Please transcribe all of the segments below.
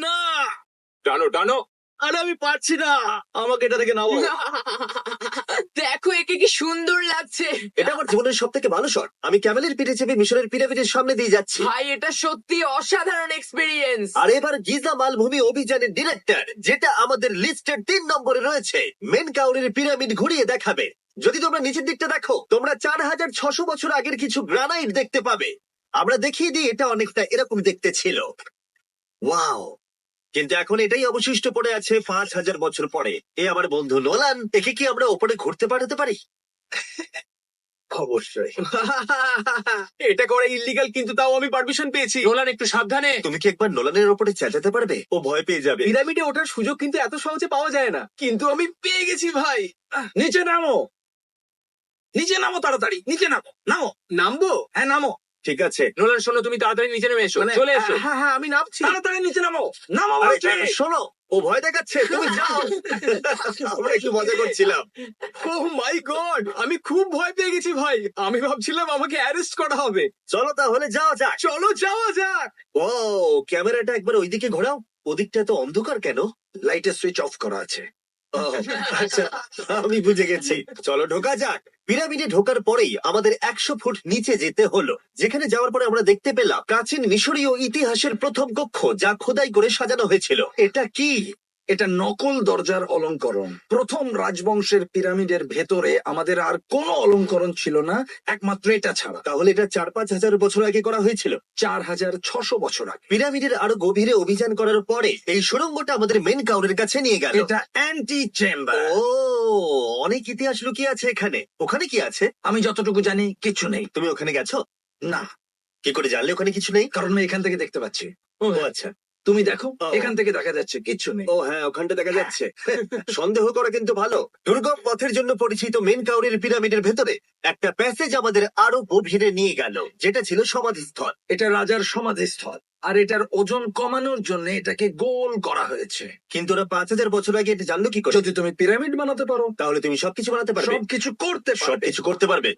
না, টানো টানো। আরে আমি পারছি না, আমাকে এটা থেকে নাও। দেখো একে কি সুন্দর লাগছে। এটা আমার জীবনের সব থেকে ভালো শট। আমি ক্যামেলের পিঠে চেপে মিশরের পিরামিডের সামনে দিয়ে যাচ্ছি। ভাই এটা সত্যি অসাধারণ এক্সপিরিয়েন্স। আর এবার গিজা মালভূমি অভিযানের ডিরেক্টর, যেটা আমাদের লিস্টের 3 নম্বরে রয়েছে, মেন কাউরের পিরামিড ঘুরিয়ে দেখাবে। যদি তোমরা নিচের দিকটা দেখো, তোমরা 4600 বছর আগের কিছু গ্রানাইট দেখতে পাবে। আমরা দেখিয়ে দিই, এটা অনেকটা এরকম দেখতে ছিল। ওয়াও! কিন্তু এখন এটাই অবশিষ্ট পড়ে আছে 5000 বছর পরে। এ আমার বন্ধু নোলান, একে কি আমরা ওপরে ঘুরতে পাঠাতে পারি? অবশ্যই। এটা করা ইল্লিগাল, কিন্তু তাও আমি পারমিশন পেয়েছি। নোলান একটু সাবধানে। তুমি কি একবার নোলানের ওপরে চেঁচাতে পারবে? ও ভয় পেয়ে যাবে। পিরামিডে ওঠার সুযোগ কিন্তু এত সহজে পাওয়া যায় না, কিন্তু আমি পেয়ে গেছি ভাই। নিচে নামো, নিচে নামো, তাড়াতাড়ি নিচে নামো। নামো। নামবো? হ্যাঁ নামো। ঠিক আছে। নোলান শোনো, তুমি তাড়াতাড়ি নিচে নেমে এসো, চলে এসো। হ্যাঁ হ্যাঁ আমি নামছি। তাড়াতাড়ি নিচে নামো। নামো আরে, বলছি। শোনো, ও ভয় দেখাচ্ছে, তুমি যাও। আমরা একটু মজা করছিলাম। ওহ মাই গড, আমি খুব ভয় পেয়ে গেছি ভাই। আমি ভাবছিলাম আমাকে অ্যারেস্ট করা হবে। চলো তাহলে যাওয়া যাক। চলো যাওয়া যাক। ও, ক্যামেরাটা একবার ওইদিকে ঘোরাও। ওদিকটা তো অন্ধকার কেন? লাইটের সুইচ অফ করা আছে। ও, আচ্ছা, আমি বুঝে গেছি। চলো ঢোকা যাক। পিরামিডে ঢোকার পরেই আমাদের 100 ফুট নিচে যেতে হলো, যেখানে যাওয়ার পরে আমরা দেখতে পেলাম প্রাচীন মিশরীয় ইতিহাসের প্রথম কক্ষ, যা খোদাই করে সাজানো হয়েছিল। এটা কি? এটা নকল দরজার অলঙ্করণ। প্রথম রাজবংশের পিরামিডের ভেতরে আমাদের আর কোনো অলঙ্করণ ছিল না, একমাত্র এটা ছাড়া। তাহলে এটা 4-5 হাজার বছর আগে করা হয়েছিল। 4600 বছর আগে। পিরামিডের আরো গভীরে অভিযান করার পরে এই সুড়ঙ্গটা আমাদের মেন কাউরের কাছে নিয়ে গেল। এটা অ্যান্টি চেম্বার। ও, অনেক ইতিহাস লুকিয়ে আছে এখানে। ওখানে কি আছে? আমি যতটুকু জানি কিছু নেই। তুমি ওখানে গেছো? না, কি করে জানলে ওখানে কিছু নেই? কারণ আমি এখান থেকে দেখতে পাচ্ছি। ও আচ্ছা। তুমি দেখো, ও। এখান থেকে দেখা যাচ্ছে কিচ্ছু নেই। ও হ্যাঁ, ওখানটা দেখা যাচ্ছে। সন্দেহ করা কিন্তু ভালো। দুর্গম পথের জন্য পরিচিত মেন কাউরের পিরামিডের ভেতরে একটা প্যাসেজ আমাদের আরো গভীরে নিয়ে গেল, যেটা ছিল সমাধিস্থল। এটা রাজার সমাধিস্থল, আর এটার ওজন কমানোর জন্য এটাকে গোল করা হয়েছে। কিন্তু ওরা 5000 বছর আগে এটা জানলো কি করে? যদি তুমি পিরামিড বানাতে পারো, তাহলে তুমি সবকিছু বানাতে পারবে, সবকিছু করতে পারবে। সবকিছু করতে পারবে।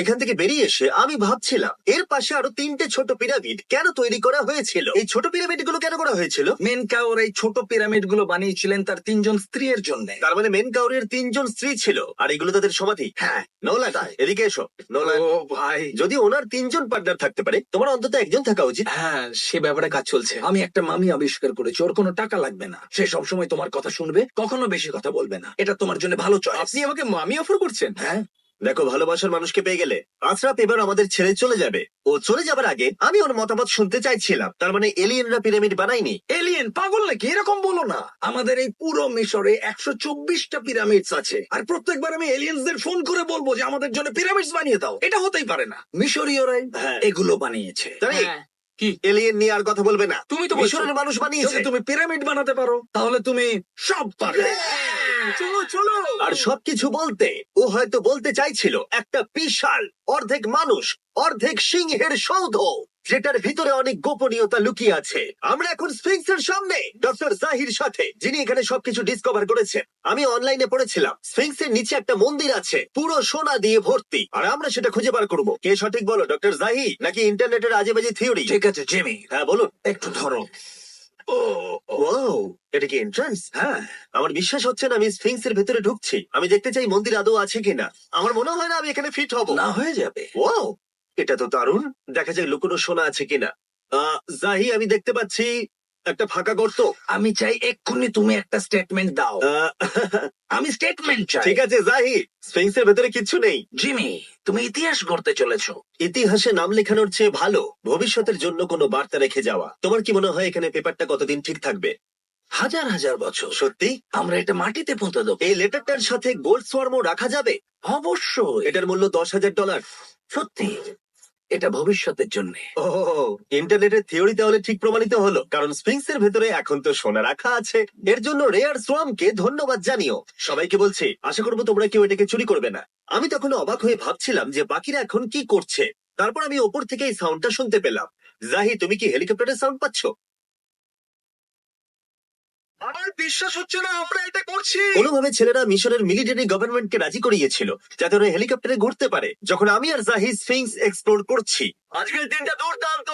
এখান থেকে বেরিয়ে এসে আমি ভাবছিলাম, এর পাশে আরো 3টে ছোট পিরামিড কেন তৈরি করা হয়েছিল? এই ছোট পিরামিড গুলো কেন করা হয়েছিল? মেনকাওর এই ছোট পিরামিড গুলো বানিয়েছিলেন তার 3জন স্ত্রীর জন্য। তার মানে মেন কাউরের 3জন স্ত্রী ছিল, আর এগুলো তাদের সমাধি। হ্যাঁ। নোলান, এদিকে এসো। নোলান, ও ভাই, যদি ওনার 3জন পার্টনার থাকতে পারে, তোমার অন্তত একজন থাকা উচিত। হ্যাঁ সে ব্যাপারে কাজ চলছে। আমি একটা মামি আবিষ্কার করেছি, ওর কোনো টাকা লাগবে না। সে সবসময় তোমার কথা শুনবে, কখনো বেশি কথা বলবে না। এটা তোমার জন্য ভালো চয়েস। আপনি আমাকে মামি অফার করছেন? হ্যাঁ, দেখো, ভালোবাসার মানুষকে পেয়ে গেলে আশরাফ এবার আমাদের ছেড়ে চলে যাবে। ও চলে যাবার আগে আমি ওর মতামত শুনতে চাইছিলাম। তার মানে এলিয়েনরা পিরামিড বানায়নি? এলিয়েন পাগল নাকি? এরকম বলো না। আমাদের এই পুরো মিশরে 124টা পিরামিডস আছে, আর প্রত্যেকবার আমি এলিয়েন্সদের ফোন করে বলবো যে আমাদের জন্য পিরামিডস বানিয়ে দাও। এটা হতেই পারে না। মিশরীয়রাই হ্যাঁ। এগুলো বানিয়েছে। তাই হ্যাঁ। কি? এলিয়েন নিয়ে আর কথা বলবে না। তুমি তো বলছো। মিশরের মানুষ বানিয়েছে। যদি তুমি পিরামিড বানাতে পারো, তাহলে তুমি সব পারবে। চলো চলো। আর সবকিছু বলতে ও হয়তো বলতে চাইছিল একটা বিশাল অর্ধেক মানুষ অর্ধেক সিংহের সৌধ, যেটার ভিতরে অনেক গোপনীয়তা লুকিয়ে আছে। আমরা এখন স্ফিংসের সামনে ডক্টর জাহির সাথে, যিনি এখানে সবকিছু ডিসকভার করেছেন। আমি অনলাইনে পড়েছিলাম স্ফিংসের নিচে একটা মন্দির আছে পুরো সোনা দিয়ে ভর্তি, আর আমরা সেটা খুঁজে বার করব। কে সঠিক বলো, ডক্টর জাহি নাকি ইন্টারনেটের আজেবাজে থিওরি? ঠিক আছে জিমি, হ্যাঁ বলুন। একটু ধরো। ও, এটা কি এন্ট্রান্স? হ্যাঁ, আমার বিশ্বাস হচ্ছে না আমি স্ফিংসের ভেতরে ঢুকছি। আমি দেখতে চাই মন্দির আদৌ আছে কিনা। আমার মনে হয় না আমি এখানে ফিট হব। না হয়ে যাবে। ও, এটা তো দারুণ। দেখা যায় লুকোনো সোনা আছে কিনা। জাহি, আমি দেখতে পাচ্ছি একটা ফাঁকা গর্ত। আমি চাই এক্ষুনি তুমি একটা স্টেটমেন্ট দাও। আহ, আমি স্টেটমেন্ট চাই। ঠিক আছে জাহি, স্ফিংসের ভেতরে কিচ্ছু নেই। জিমি, তুমি ইতিহাস গড়তে চলেছো। ইতিহাসে নাম লেখানোর চেয়ে ভালো ভবিষ্যতের জন্য কোনো বার্তা রেখে যাওয়া। তোমার কি মনে হয় এখানে পেপারটা কতদিন ঠিক থাকবে? হাজার হাজার বছর। সত্যি? আমরা এটা মাটিতে পুঁতে দেবো। এই লেটারটার সাথে গোল্ড সোয়ার্মও রাখা যাবে? অবশ্যই। এটার মূল্য $10,000। সত্যি, এটা ভবিষ্যতের জন্য। ও, ইন্টারনেটের থিওরি তাহলে ঠিক প্রমাণিত হলো, কারণ স্ফিংসের ভেতরে এখন তো সোনা রাখা আছে। এর জন্য রেয়ার সোয়ামকে ধন্যবাদ জানিও। সবাইকে বলছি, আশা করবো তোমরা কেউ এটাকে চুরি করবে না। আমি তখন অবাক হয়ে ভাবছিলাম যে বাকিরা এখন কি করছে। তারপর আমি ওপর থেকে এই সাউন্ডটা শুনতে পেলাম। জাহি, তুমি কি হেলিকপ্টারের সাউন্ড পাচ্ছ? আমার বিশ্বাস হচ্ছে না আমরা এটা করছি। কোনোভাবে ছেলেরা মিশরের মিলিটারি গভর্নমেন্টকে রাজি করিয়েছিল যাতে ওরা হেলিকপ্টারে ঘুরতে পারে। যখন আমি আর জাহি স্ফিংস এক্সপ্লোর করছি, আজকের দিনটা দুর্দান্ত।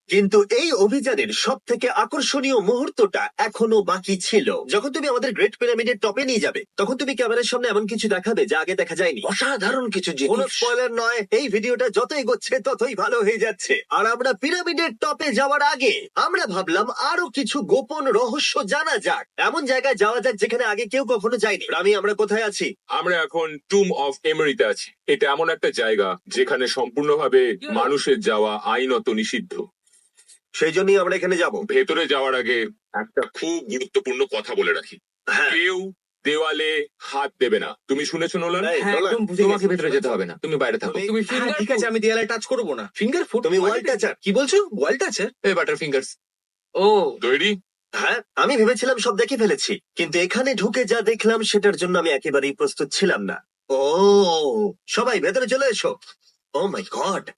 কিন্তু এই অভিযানের সব থেকে আকর্ষণীয় মুহূর্তটা এখনো বাকি ছিল। যখন তুমি আমাদের গ্রেট পিরামিডের টপে নিয়ে যাবে তখন তুমি ক্যামেরার সামনে এমন কিছু দেখাবে যা আগে দেখা যায়নি। অসাধারণ কিছু কোনো জিনিস। স্পয়লার নয়, এই ভিডিওটা যত এগোচ্ছে ততই ভালো হয়ে যাচ্ছে। আর আমরা পিরামিডের টপে যাওয়ার আগে আমরা ভাবলাম আরো কিছু গোপন রহস্য জানা যাক, এমন জায়গায় যাওয়া যাক যেখানে আগে কেউ কখনো যায়নি। আমরা কোথায় আছি? আমরা এখন টুম অফ এমরিতে আছি। এটা এমন একটা জায়গা যেখানে সম্পূর্ণভাবে মানুষের যাওয়া আইনত নিষিদ্ধ। সেই জন্যই আমরা এখানে যাব। ভেতরে যাওয়ার আগে একটা খুব গুরুত্বপূর্ণ কথা বলে রাখি, হ্যাঁ, কেউ দেওয়ালে হাত দেবে না। তুমি শুনেছো নোলান? এই, হ্যাঁ, নোলান, একদম বুঝে তোমাকে গেছি। ভেতরে যেতে হবে না, তুমি বাইরে থাকো। তুমি হ্যাঁ, ফিঙ্গার ঠিক আছে, আমি দেয়ালে টাচ করবো না। ফিঙ্গার ফুড তুমি ওয়াল টাচার। কি বলছো? ওয়াল টাচার? এই বাটার ফিঙ্গারস। ও তৈরি? হ্যাঁ, আমি ভেবেছিলাম সব দেখে ফেলেছি, কিন্তু এখানে ঢুকে যা দেখলাম সেটার জন্য আমি একেবারেই প্রস্তুত ছিলাম না। ও, সবাই ভেতরে চলে এসো। ও মাই গড,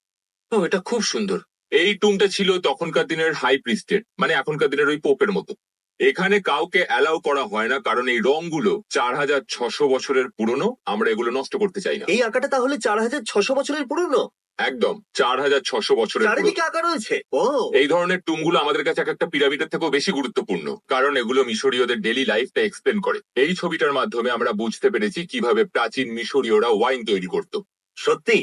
ও এটা খুব সুন্দর। এই টুমটা ছিল তখনকার দিনের হাই প্রিস্টের, মানে এখনকার দিনের ওই পোপের মতো। এখানে কাউকে অ্যালাউ করা হয় না, কারণ এই রংগুলো 4600 বছরের পুরনো। আমরা এগুলো নষ্ট করতে চাই না। এই আঁকাটা তাহলে 4600 বছরের পুরনো? একদম 4600 বছরের পুরনো। চারিদিকে আঁকা রয়েছে। ও, এই ধরনের টুমগুলো আমাদের কাছে এক একটা পিরামিডের থেকেও বেশি গুরুত্বপূর্ণ, কারণ এগুলো মিশরীয়দের ডেইলি লাইফটা এক্সপ্লেন করে। এই ছবিটার মাধ্যমে আমরা বুঝতে পেরেছি কিভাবে প্রাচীন মিশরীয়রা ওয়াইন তৈরি করত। সত্যি?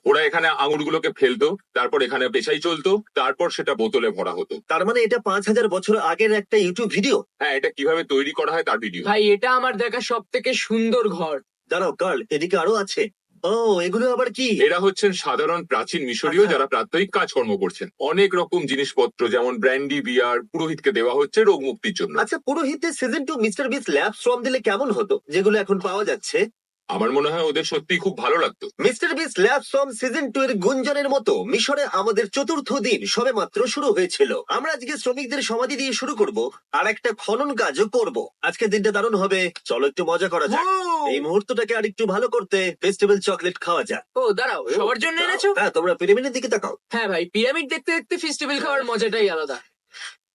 ওরা এখানে আঙুরগুলোকে ফেলতো, তারপর এখানে পেশাই চলতো, তারপর সেটা বোতলে ভরা হতো। তার মানে এটা 5000 বছর আগের একটা ইউটিউব ভিডিও। হ্যাঁ, এটা কিভাবে তৈরি করা হয় তার ভিডিও। ভাই এটা আমার দেখা সব থেকে সুন্দর ঘর। দাঁড়াও কার্ল, এদিকে আরো আছে। ও, এগুলো আবার কি? এরা হচ্ছেন সাধারণ প্রাচীন মিশরীয় আচ্ছা। যারা প্রাত্যহিক কাজকর্ম করছেন। অনেক রকম জিনিসপত্র যেমন ব্র্যান্ডি, বিয়ার পুরোহিতকে দেওয়া হচ্ছে রোগ মুক্তির জন্য। আচ্ছা, পুরোহিতের সিজন 2 মিস্টার বিস ল্যাব শ্রম দিলে কেমন হতো, যেগুলো এখন পাওয়া যাচ্ছে? আমার মনে হয় ওদের সত্যি খুব ভালো লাগতো। মিস্টার বিস ল্যাব শ্রম সিজন 2 এর গুঞ্জনের মতো মিশরে আমাদের চতুর্থ দিন সবেমাত্র শুরু হয়েছিল। আমরা আজকে শ্রমিকদের সমাধি দিয়ে শুরু করব, আর একটা খনন কাজও করব। আজকের দিনটা দারুণ হবে, চলো একটু মজা করা যাক। এই মুহূর্তটাকে আর একটু ভালো করতে ফেস্টিভ্যাল চকলেট খাওয়া যাক। ও দাঁড়াও, সবার জন্য এনেছো? হ্যাঁ, তোমরা পিরামিডের দিকে তাকাও। হ্যাঁ ভাই, পিরামিড দেখতে দেখতে ফেস্টিভ্যাল খাওয়ার মজাটাই আলাদা।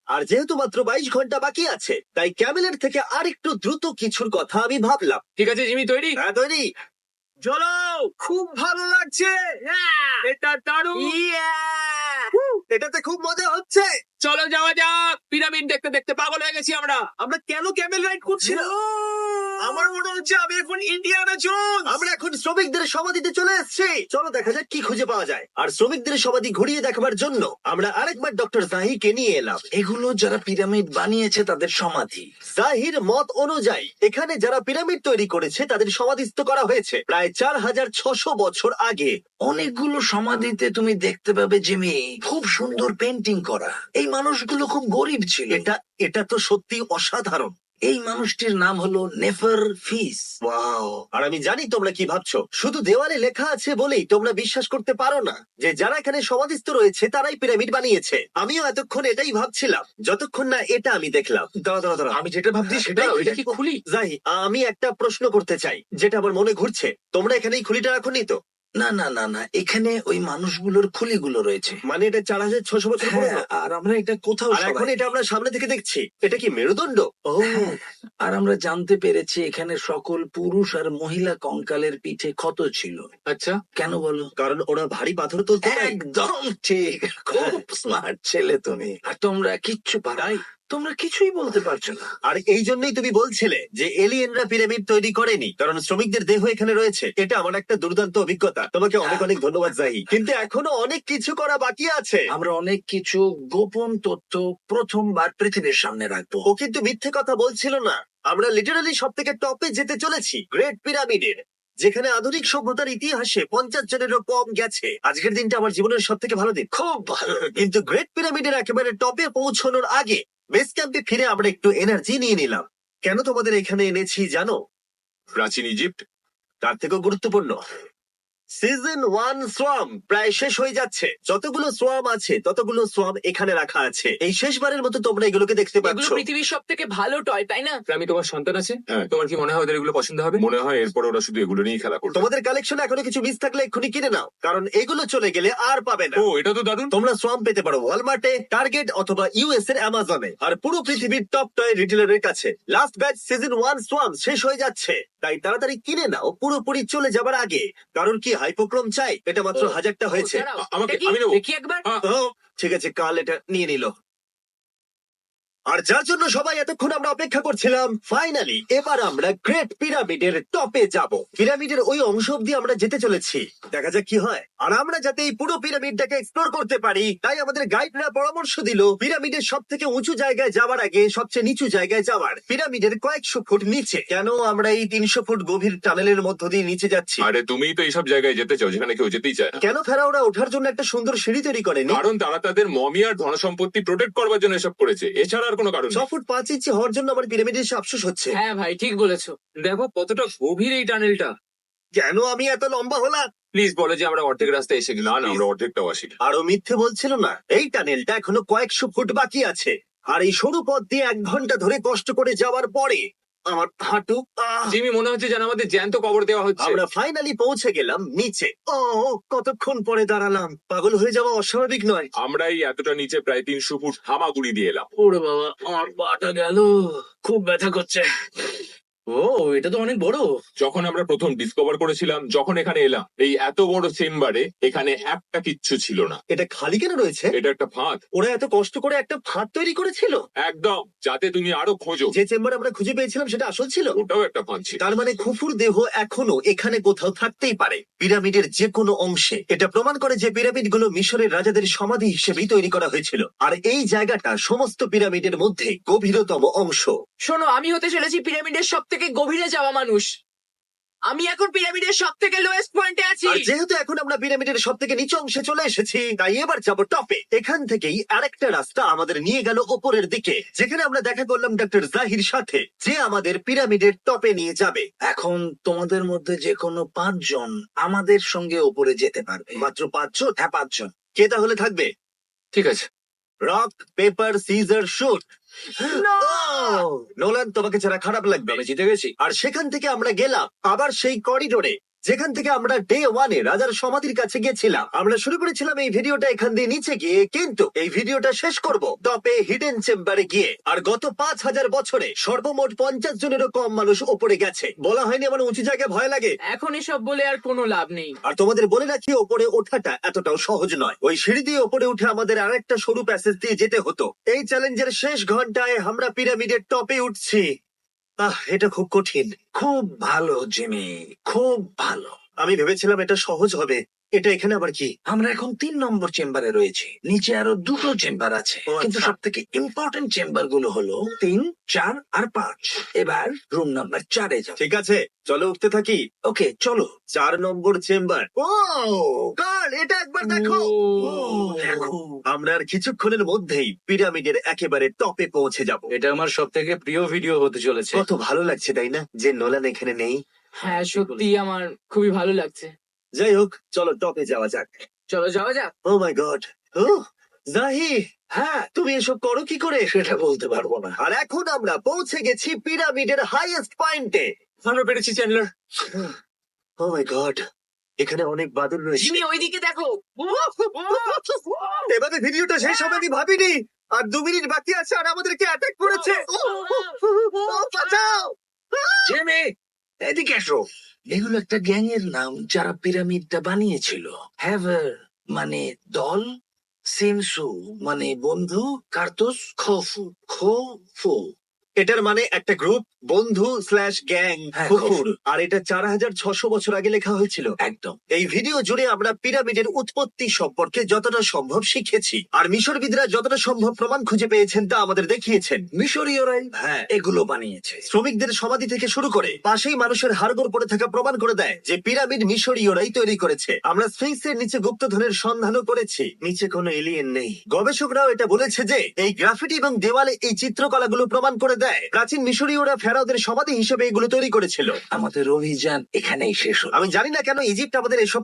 আর যেহেতু মাত্র 22 ঘন্টা বাকি আছে, তাই ক্যামেলের থেকে আর একটু দ্রুত কিছুর কথা আমি ভাবলাম। ঠিক আছে জিমি, তৈরি? হ্যাঁ, তৈরি। চলো, খুব ভালো লাগছে। এটা দারুণ। এটাতে খুব মজা হচ্ছে। চলো যাওয়া যাক। পিরামিড দেখতে দেখতে পাগল হয়ে গেছি আমরা। আমরা কেন ক্যামেল রাইড করছি না? আমার মনে হচ্ছে আমি এখন ইন্ডিয়ানা জোনস। আমরা এখন শ্রমিকদের সমাধিতে চলে এসেছি। চলো দেখা যাক কি খুঁজে পাওয়া যায়। আর শ্রমিকদের সমাধি ঘুরিয়ে দেখাবার জন্য আমরা আরেকবার ডক্টর জাহিকে নিয়ে এলাম। এগুলো যারা পিরামিড বানিয়েছে তাদের সমাধি। জাহির মত অনুযায়ী এখানে যারা পিরামিড তৈরি করেছে তাদের সমাধিস্থ করা হয়েছে প্রায় 4600 বছর আগে। অনেকগুলো সমাধিতে তুমি দেখতে পাবে জিমি, খুব সুন্দর পেন্টিং করা। এই মানুষগুলো খুব গরিব ছিল। এটা তো সত্যি অসাধারণ। এই মানুষটির নাম হলো নেফার ফিস। ওয়াও! আর আমি জানি তোমরা কি ভাবছো, শুধু দেওয়ালে লেখা আছে বলেই তোমরা বিশ্বাস করতে পারো না যে যারা এখানে সমাধিস্থ রয়েছে তারাই পিরামিড বানিয়েছে। আমিও এতক্ষণ এটাই ভাবছিলাম, যতক্ষণ না এটা আমি দেখলাম। দাঁড়া, আমি যেটা ভাবছি সেটাই দাঁড়াও, এটা কি খুলি? যাই, আমি একটা প্রশ্ন করতে চাই যেটা আমার মনে ঘুরছে। তোমরা এখানে এই খুলিটা রাখোনি তো? না না না না, এখানে ওই মানুষগুলোর খুলিগুলো রয়েছে। মানে এটা 4600 বছর হ্যাঁ, পুরনো। আর আমরা এটা কোথাও আর এখন সবাই- এটা আমরা সামনে থেকে দেখছি। এটা কি মেরুদণ্ড? ও, হ্যাঁ, আর আমরা জানতে পেরেছি এখানে সকল পুরুষ আর মহিলা কঙ্কালের পিঠে ক্ষত ছিল। আচ্ছা, কেন বলো? কারণ ওরা ভারী পাথর তুলতে পারে। একদম ঠিক, খুব স্মার্ট ছেলে তুমি। আর তোমরা কিচ্ছু পারাই, তোমরা কিছুই বলতে পারছো না। আর এই জন্যই তুমি বলছিলে যে এলিয়েনরা পিরামিড তৈরি করেনি, কারণ শ্রমিকদের দেহ এখানে রয়েছে। এটা আমার একটা দুর্দান্ত অভিজ্ঞতা। তোমাকে অনেক অনেক ধন্যবাদ জাহি। কিন্তু এখনো অনেক কিছু করা বাকি আছে। আমরা অনেক কিছু গোপন তথ্য প্রথমবার পৃথিবীর সামনে রাখবো। ও কিন্তু মিথ্যে কথা বলছিল না। আমরা লিটারালি সব থেকে টপে যেতে চলেছি, গ্রেট পিরামিডের, যেখানে আধুনিক সভ্যতার ইতিহাসে 50 জনেরও কম গেছে। আজকের দিনটা আমার জীবনের সব থেকে ভালো দিন। খুব ভালো। কিন্তু গ্রেট পিরামিডের একেবারে টপে পৌঁছানোর আগে বেস ক্যাম্পে ফিরে আমরা একটু এনার্জি নিয়ে নিলাম। কেন তোমাদের এখানে এনেছি জানো? প্রাচীন ইজিপ্ট। তার থেকেও গুরুত্বপূর্ণ, সিজন 1 সোয়াম প্রায় শেষ হয়ে যাচ্ছে। যতগুলো সোয়াম আছে ততগুলো সোয়াম এখানে রাখা আছে। এই শেষবারের মতো তোমরা এগুলোকে দেখতে এগুলো পাচ্ছ। পৃথিবীর সব থেকে ভালো টয়, তাই না? আমি তোমার সন্তান আছে, হ্যাঁ। তোমার কি মনে হয় ওদের এগুলো পছন্দ হবে? মনে হয় এরপর ওরা শুধু এগুলো নিয়েই খেলা করবে। তোমাদের কালেকশনে এখনো কিছু মিস থাকলে এক্ষুনি কিনে নাও, কারণ এগুলো চলে গেলে আর পাবে না। ও, এটা তো দারুণ। তোমরা সোয়াম পেতে পারো ওয়ালমার্টে, টার্গেট অথবা ইউএস এর অ্যামাজনে, আর পুরো পৃথিবীর টপ টয় রিটেলারের কাছে। লাস্ট ব্যাচ সিজন 1 সোয়াম শেষ হয়ে যাচ্ছে, তাই তাড়াতাড়ি কিনে নাও পুরোপুরি চলে যাবার আগে। কারণ কি হাইপোক্রোম চাই? এটা মাত্র 1000টা হয়েছে। দাঁড়াও, আমাকে- দেখি, আমি নেবো। দেখি একবার। আ- ও, ঠিক আছে, কাল এটা নিয়ে নিল। আর যার জন্য সবাই এতক্ষণ আমরা অপেক্ষা করছিলাম, ফাইনালি এবার আমরা গ্রেট পিরামিডের টপে যাব। পিরামিডের ওই অংশ অব্দি আমরা যেতে চলেছি, দেখা যাক কি হয়। আর আমরা যাতে এই পুরো পিরামিডটাকে এক্সপ্লোর করতে পারি, তাই আমাদের গাইডরা পরামর্শ দিল পিরামিডের সব থেকে উঁচু জায়গায় যাওয়ার আগে সবচেয়ে নিচু জায়গায় যাওয়ার, পিরামিডের কয়েকশো ফুট নিচে। কেন আমরা এই 300 ফুট গভীর টানেলের মধ্য দিয়ে নিচে যাচ্ছি? আরে তুমিই তো এইসব জায়গায় যেতে চাও যেখানে কেউ যেতেই চায় না। কেন ফেরাওরা ওঠার জন্য একটা সুন্দর সিঁড়ি তৈরি করেনি? কারণ তারা তাদের মমি আর ধনসম্পত্তি প্রোটেক্ট করবার জন্য এসব করেছে, এছাড়া আর কোনো কারণ 6 নেই। ফুট 5 ইঞ্চি হওয়ার জন্য আমার পিরামিডে এসে আফসোস হচ্ছে। হ্যাঁ ভাই, ঠিক বলেছো। দেখো কতটা গভীর এই টানেলটা। কেন আমি এত লম্বা হলাম? প্লিজ বলে যে আমরা অর্ধেক রাস্তায় এসে গেলাম। না না, আমরা অর্ধেকটাও আসি। আরো মিথ্যে বলছিল না। এই টানেলটা এখনো কয়েকশো ফুট বাকি আছে, আর এই সরু পথ দিয়ে 1 ঘন্টা ধরে কষ্ট করে যাওয়ার পরে আমার হাঁটু জিমি, মনে হচ্ছে যেন আমাদের জ্যান্ত কবর দেওয়া হচ্ছে। আমরা ফাইনালি পৌঁছে গেলাম নিচে। ও কতক্ষণ পরে দাঁড়ালাম, পাগল হয়ে যাওয়া অস্বাভাবিক নয়। আমরা এই এতটা নিচে প্রায় 300 ফুট হামাগুড়ি দিয়ে এলাম। ওরে বাবা, আমার পাটা গেল, খুব ব্যথা করছে। ও, এটা তো অনেক বড়। যখন আমরা প্রথম ডিসকভার করেছিলাম, যখন এখানে এলাম, এই এত বড় চেম্বারে এখানে একটা কিচ্ছু ছিল না। এটা খালি কেন রয়েছে? এটা একটা ফাঁদ। ওরা এত কষ্ট করে একটা ফাঁদ তৈরি করেছিল। একদম, যাতে তুমি আরো খোঁজো। যে চেম্বার আমরা খুঁজে পেয়েছিলাম সেটা আসল ছিল। ওটাও একটা ফাঁদ ছিল। তার মানে খুফুর দেহ এখনো এখানে কোথাও থাকতেই পারে, পিরামিডের যে কোনো অংশে। এটা প্রমাণ করে যে পিরামিডগুলো মিশরের রাজাদের সমাধি হিসেবেই তৈরি করা হয়েছিল, আর এই জায়গাটা সমস্ত পিরামিডের মধ্যে গভীরতম অংশ। শোনো, আমি হতে চলেছি পিরামিডের সব থেকে গভীরে যাওয়া মানুষ। আমি এখন পিরামিডের সব থেকে লোয়েস্ট পয়েন্টে আছি। আর যেহেতু এখন আমরা পিরামিডের সব থেকে নিচু অংশে চলে এসেছি, তাই এবার যাবো টপে। এখান থেকেই আরেকটা রাস্তা আমাদের নিয়ে গেল ওপরের দিকে, যেখানে আমরা দেখা করলাম ডক্টর জাহির সাথে, যে আমাদের পিরামিডের টপে নিয়ে যাবে। এখন তোমাদের মধ্যে যে কোনো 5 জন আমাদের সঙ্গে ওপরে যেতে পারবে। মাত্র 5 জন? হ্যাঁ, 5 জন। কে তাহলে থাকবে? ঠিক আছে। Rock paper scissor shoot. Nolan, তোমাকে ছাড়া খারাপ লাগবে। আমি জিতে গেছি। আর সেখান থেকে আমরা গেলাম আবার সেই করিডোরে, যেখান থেকে আমরা ডে 1-এ রাজার সমাধির কাছে গেছিলাম। আমরা শুরু করেছিলাম এই ভিডিওটা এখান দিয়ে নিচে গিয়ে, কিন্তু এই ভিডিওটা শেষ করব টপে হিডেন চেম্বারে গিয়ে। আর গত 5000 বছরে সর্বমোট 50 জনেরও কম মানুষ ওপরে গেছে। বলা হয়নি আমার উঁচু জায়গায় ভয় লাগে? এখন এসব বলে আর কোনো লাভ নেই। আর তোমাদের বলে রাখি, ওপরে ওঠাটা এতটাও সহজ নয়। ওই সিঁড়ি দিয়ে ওপরে উঠে আমাদের আরেকটা সরু প্যাসেজ দিয়ে যেতে হতো। এই চ্যালেঞ্জের শেষ ঘন্টায় আমরা পিরামিডের টপে উঠছি। এটা খুব কঠিন। খুব ভালো জিমি, খুব ভালো। আমি ভেবেছিলাম এটা সহজ হবে। এটা এখানে আবার কি? আমরা এখন 3 নম্বর চেম্বারে রয়েছি। নিচে আরো 2টো চেম্বার আছে, ও, আচ্ছা। কিন্তু সব থেকে ইম্পর্টেন্ট চেম্বার গুলো হলো 3, 4 আর 5। এবার রুম নাম্বার 4-এ যাও। ঠিক আছে, চলো উঠতে থাকি। ওকে, চলো। 4 নম্বর চেম্বার। ও কার, এটা একবার দেখো। ও, দেখো। আমরা আর কিছুক্ষণের মধ্যেই পিরামিডের একেবারে টপে পৌঁছে যাব। এটা আমার সব থেকে প্রিয় ভিডিও হতে চলেছে। কত ভালো লাগছে তাই না, যে নোলান এখানে নেই। হ্যাঁ, সত্যি আমার খুবই ভালো লাগছে। যাই হোক, চলো টপে যাওয়া যাক। চলো যাওয়া যাক। ও মাই গড। ও জাহি, হ্যাঁ, তুমি এসব করো কি করে? সেটা বলতে পারবো না। আর এখন আমরা পৌঁছে গেছি পিরামিডের হাইয়েস্ট পয়েন্টে। আমরা পেরেছি চ্যান্ডলার। ও মাই গড, এখানে অনেক বাদল রয়েছে। জিমি, ওইদিকে দেখো। এভাবে ভিডিওটা শেষ হবে আমি ভাবিনি। আর 2 মিনিট বাকি আছে, আর আমাদেরকে অ্যাটাক করেছে। বাঁচাও! জিমি, এদিকে এসো। এগুলো একটা গ্যাং এর নাম, যারা পিরামিডটা বানিয়েছিল। হ্যাভার মানে দল, সিমসু মানে বন্ধু, কার্তুস খোফু খোফু। এটার মানে একটা গ্রুপ, বন্ধু স্ল্যাশ গ্যাং, হ্যাঁ, কুকুর। আর এটা 4600 বছর আগে লেখা হয়েছিল। একদম। এই ভিডিও জুড়ে আমরা পিরামিডের উৎপত্তি সম্পর্কে যতটা সম্ভব শিখেছি, আর মিশরবিদরা যতটা সম্ভব প্রমাণ খুঁজে পেয়েছেন তা আমাদের দেখিয়েছেন। মিশরীয়রাই হ্যাঁ, এগুলো বানিয়েছে। শ্রমিকদের সমাধি থেকে শুরু করে পাশেই মানুষের হাড়গোড় পড়ে থাকা প্রমাণ করে দেয় যে পিরামিড মিশরীয়রাই তৈরি করেছে। আমরা স্ফিংসের নিচে গুপ্তধনের সন্ধানও করেছি। নিচে কোনো এলিয়েন নেই। গবেষকরাও এটা বলেছে যে এই গ্রাফিটি এবং দেওয়ালে এই চিত্রকলাগুলো প্রমাণ করে দেয় প্রাচীন মিশরীয়রা ফেরাওদের সমাধি হিসেবে এগুলো তৈরি করেছিল। আমাদের অভিযান এখানেই শেষ হলো। আমি জানি না কেন ইজিপ্ট আমাদের এসব